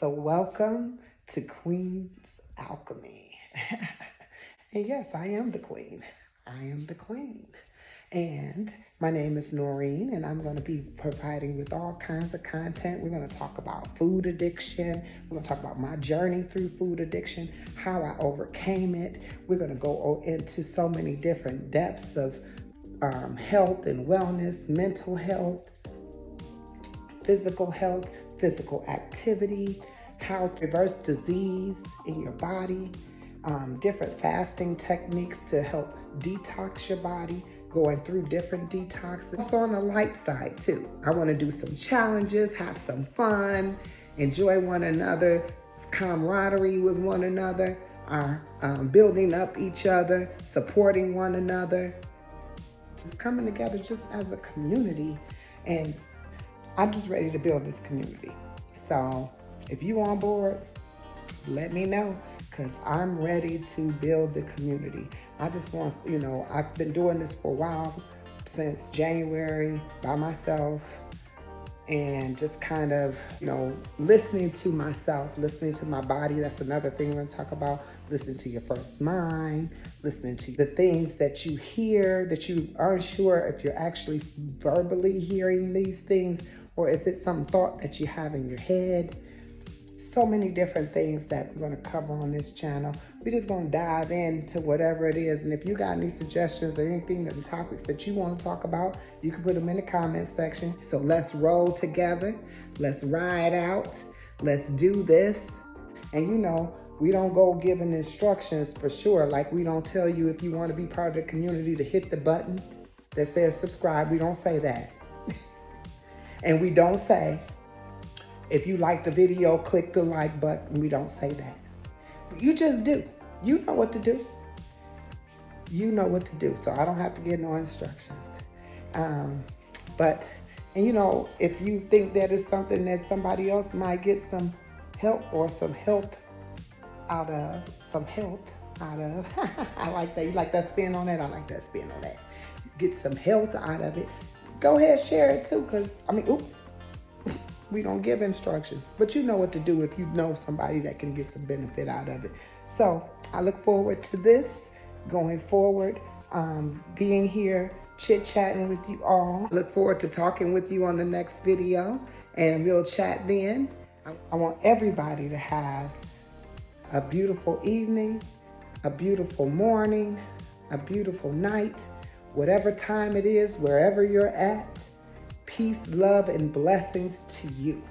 So welcome to Queen's Alchemy. And yes, I am the queen. I am the queen. And my name is Noreen, and I'm going to be providing with all kinds of content. We're going to talk about food addiction. We're going to talk about my journey through food addiction, how I overcame it. We're going to go into so many different depths of health and wellness, mental health, physical activity, how to reverse disease in your body, different fasting techniques to help detox your body, going through different detoxes. Also on the light side too. I want to do some challenges, have some fun, enjoy one another, camaraderie with one another, building up each other, supporting one another, just coming together just as a community. And I'm just ready to build this community. So if you on board, let me know, because I'm ready to build the community. I just want, I've been doing this for a while, since January by myself, and just kind of, listening to myself, listening to my body. That's another thing we're going to talk about. Listening to your first mind, listening to the things that you hear, that you aren't sure if you're actually verbally hearing these things, or is it some thought that you have in your head. So many different things that we're going to cover on this channel. We're just going to dive into whatever it is. And if you got any suggestions or anything, the topics that you want to talk about, you can put them in the comment section. So let's roll together. Let's ride out. Let's do this. And we don't go giving instructions for sure. Like, we don't tell you, if you want to be part of the community, to hit the button that says subscribe. We don't say that. And we don't say, if you like the video, click the like button. We don't say that. But you just do. You know what to do. You know what to do. So I don't have to give no instructions. If you think that is something that somebody else might get some help or some health out of, I like that. You like that spin on that? I like that spin on that. Get some health out of it. Go ahead, share it too, because, we don't give instructions, but you know what to do if you know somebody that can get some benefit out of it. So I look forward to this going forward, being here, chit-chatting with you all. Look forward to talking with you on the next video, and we'll chat then. I want everybody to have a beautiful evening, a beautiful morning, a beautiful night, whatever time it is, wherever you're at. Peace, love, and blessings to you.